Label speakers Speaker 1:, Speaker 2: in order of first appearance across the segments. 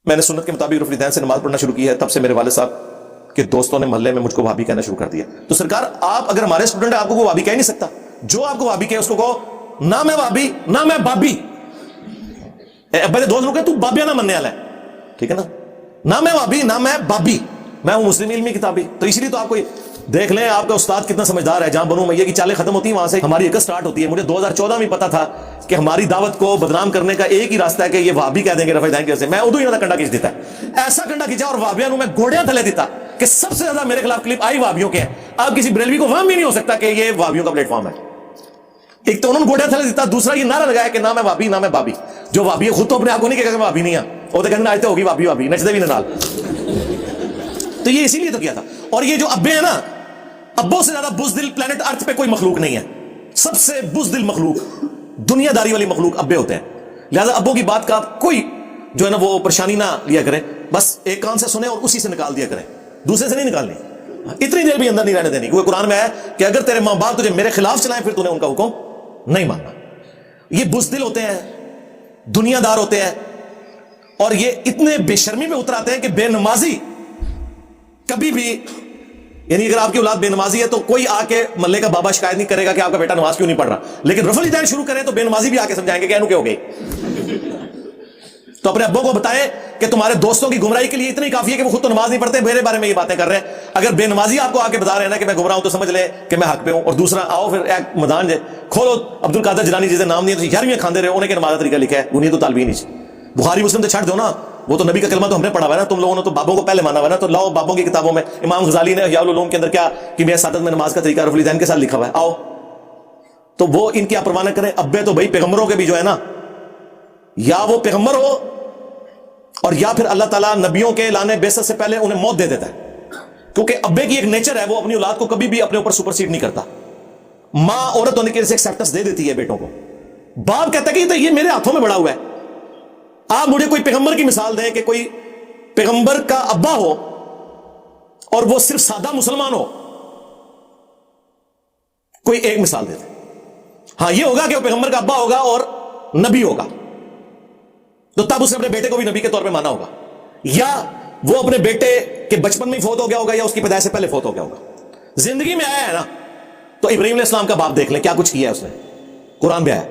Speaker 1: میں نے سنت کے مطابق رفع الیدین سے نماز پڑھنا شروع کی ہے، تب سے میرے والد صاحب کے دوستوں نے محلے میں مجھ کو وہابی کہنا شروع کر دیا۔ تو سرکار آپ اگر ہمارے اسٹوڈنٹ ہیں، آپ کو کوئی وہابی کہہ نہیں سکتا، جو آپ کو وہابی کہے اس کو کہو نہ میں وہابی نہ میں بابی۔ میرے دوست لوگ تو بابیا نہ مننے والا ہے، ٹھیک ہے نا، نہ میں وہابی نہ میں بابی، میں ہوں مسلم علمی کتابی۔ تو اسی لیے تو آپ کو دیکھ لیں آپ کا استاد کتنا سمجھدار ہے، جہاں بنو امیہ کی چالیں ختم ہوتی ہیں وہاں سے ہماری ایک سٹارٹ ہوتی ہے۔ مجھے 2014 میں پتا تھا کہ ہماری دعوت کو بدنام کرنے کا ایک ہی راستہ ہے کہ یہ وہابی کہہ دیں گے رفع الیدین کی وجہ سے۔ میں ادو ہی نہ کنڈا کھینچ دیتا ہے، ایسا کنڈا کھینچا اور وہابیاں میں گوڑیاں تھلے دیتا کہ سب سے زیادہ میرے خلاف کلپ آئی وہابیوں کے ہیں۔ اب کسی بریلوی کو وہم بھی نہیں ہو سکتا کہ یہ وہابیوں کا پلیٹ فارم ہے۔ ایک تو انہوں نے گوڑیاں تھلے دیتا، دوسرا یہ نعرہ لگایا کہ نہ میں وہابی نہ میں بابی۔ جو وہابی ہے خود تو اپنے آپ کو نہیں کہے کہ میں وہابی نہیں ہوں، وہ تو کہنا آئے ہوگی وہابی وہابی نچدے بھی نال۔ تو یہ اسی لیے تو کیا تھا۔ اور یہ جو ابے ہیں نا، ابوں سے زیادہ بزدل پلانٹ ارتھ پہ کوئی مخلوق نہیں ہے۔ سب سے بزدل مخلوق، دنیا داری والی مخلوق ابے ہوتے ہیں۔ لہذا ابوں کی بات کا کوئی جو ہے نا وہ پریشانی نہ لیا کرے، بس ایک کان سے سنے اور اسی سے نکال دیا کرے، دوسرے سے نہیں نکالنی، اتنی دیر بھی اندر نہیں رہنے دینی۔ کیونکہ قرآن میں ہے کہ اگر تیرے ماں باپ تجھے میرے خلاف چلائیں پھر تو نے ان کا حکم نہیں ماننا۔ یہ بزدل ہوتے ہیں، دنیا دار ہوتے ہیں، اور یہ اتنے بے شرمی میں اتر آتے ہیں کہ بے نمازی کبھی بھی، یعنی اگر آپ کی اولاد بے نمازی ہے تو کوئی آ کے محلے کا بابا شکایت نہیں کرے گا کہ آپ کا بیٹا نماز کیوں نہیں پڑھ رہا، لیکن رفع الیدین شروع کریں تو بے نمازی بھی آ کے سمجھائیں گے کہ اینو کیا ہو گئی۔ تو اپنے ابوں کو بتائیں کہ تمہارے دوستوں کی گمراہی کے لیے اتنی کافی ہے کہ وہ خود تو نماز نہیں پڑھتے، میرے بارے میں یہ باتیں کر رہے ہیں۔ اگر بے نمازی آپ کو آ کے بتا رہے ہیں نا کہ میں گمراہ ہوں تو سمجھ لیں کہ میں حق پہ ہوں۔ اور دوسرا آؤ پھر ایک میدان جے کھولو، عبد القادر جیلانی جیسے نام نہیں ہے تو 11ویں کھاندے رہے، انہیں کے نماز کا طریقہ لکھا ہے، انہیں تو طالبین نہیں۔ بخاری مسلم تو چھٹ دو نا، وہ تو نبی کا کلمہ تو ہم نے پڑھا ہوا ہے نا، تم لوگوں نے تو بابوں کو پہلے مانا ہوا ہے نا۔ تو لاؤ بابوں کی کتابوں میں امام غزالی نے احیاء العلوم کے اندر کیا کہ میں سادت میں نماز کا طریقہ رفع الیدین کے ساتھ لکھا ہوا ہے، آؤ تو وہ ان کی آپ پرواہ نہ کریں۔ ابے تو بھائی پیغمبروں کے بھی جو ہے نا، یا وہ پیغمبر ہو اور یا پھر اللہ تعالیٰ نبیوں کے لانے بعثت سے پہلے انہیں موت دے دیتا ہے، کیونکہ ابے کی ایک نیچر ہے، وہ اپنی اولاد کو کبھی بھی اپنے اوپر سپرسیڈ نہیں کرتا۔ ماں عورت ہونے کی وجہ سے ایکسیپٹنس دے دیتی ہے بیٹوں کو، باپ کہتا ہے کہ یہ میرے ہاتھوں میں بڑا ہوا ہے۔ آپ مجھے کوئی پیغمبر کی مثال دیں کہ کوئی پیغمبر کا ابا ہو اور وہ صرف سادہ مسلمان ہو، کوئی ایک مثال دے دیں۔ ہاں یہ ہوگا کہ وہ پیغمبر کا ابا ہوگا اور نبی ہوگا، تو تب اس نے اپنے بیٹے کو بھی نبی کے طور پہ مانا ہوگا، یا وہ اپنے بیٹے کے بچپن میں ہی فوت ہو گیا ہوگا یا اس کی پیدائش سے پہلے فوت ہو گیا ہوگا۔ زندگی میں آیا ہے نا، تو ابراہیم علیہ السلام کا باپ دیکھ لیں کیا کچھ کیا ہے اس نے، قرآن میں آیا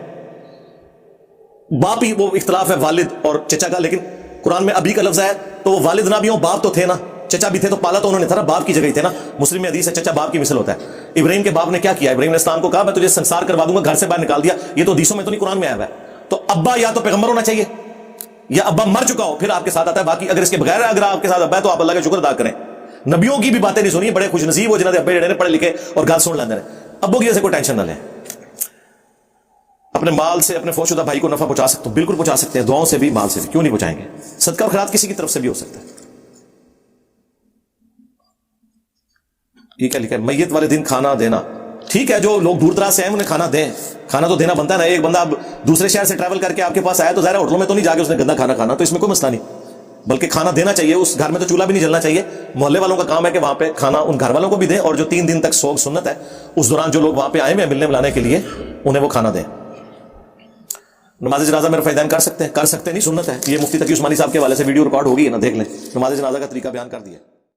Speaker 1: باپ ہی، وہ اختلاف ہے والد اور چچا کا، لیکن قرآن میں ابھی کا لفظ ہے تو وہ والد نہ بھی ہوں، باپ تو تھے نا، چچا بھی تھے تو پالا تو انہوں نے تھا نا، باپ کی جگہ ہی تھے نا۔ مسلم میں حدیث ہے چچا باپ کی مثل ہوتا ہے۔ ابراہیم کے باپ نے کیا کیا؟ ابراہیم علیہ السلام کو کہا میں تجھے سنسار کروا دوں گا، گھر سے باہر نکال دیا۔ یہ تو حدیثوں میں تو نہیں، قرآن میں آیا ہوا ہے۔ تو ابا یا تو پیغمبر ہونا چاہیے یا ابا مر چکا ہو پھر آپ کے ساتھ آتا ہے، باقی اگر اس کے بغیر اگر آپ کے ساتھ ابا ہے تو آپ اللہ کا شکر ادا کریں۔ نبیوں کی بھی باتیں نہیں سنی، بڑے خوش نصیب ہو جنہوں نے ابے جڑے پڑھے لکھے اور گل سن لیندے ہیں۔ ابو کی وجہ سے کوئی ٹینشن نہ لیں، اپنے مال سے اپنے فوت شدہ بھائی کو نفع پہنچا سکتے ہو، بالکل پہنچا سکتے ہیں، دعاؤں سے بھی مال سے بھی، کیوں نہیں پہنچائیں گے؟ صدقہ اور خیرات کسی کی طرف سے بھی ہو سکتا ہے۔ یہ کیا لکھا ہے؟ میت والے دن کھانا دینا، ٹھیک ہے، جو لوگ دور دراز سے ہیں انہیں کھانا دیں، کھانا تو دینا بنتا ہے نا۔ ایک بندہ اب دوسرے شہر سے ٹریول کر کے آپ کے پاس آیا تو ظاہر ہوٹلوں میں تو نہیں جا کے اس نے گندا کھانا کھانا، تو اس میں کوئی مسئلہ نہیں، بلکہ کھانا دینا چاہیے۔ اس گھر میں تو چولہا بھی نہیں جلنا چاہیے، محلے والوں کا کام ہے کہ وہاں پہ کھانا ان گھر والوں کو بھی دیں، اور جو 3 دن تک سوگ سنت ہے اس دوران جو لوگ وہاں پہ آئے ہوئے ہیں ملنے ملانے کے لیے انہیں وہ کھانا دیں۔ نماز جنازہ میں رفع الیدین کر سکتے ہیں نہیں، سنت ہے۔ یہ مفتی تقی عثمانی صاحب کے حوالے سے ویڈیو ریکارڈ ہوگی نا، دیکھ لیں، نماز جنازہ کا طریقہ بیان کر دیا۔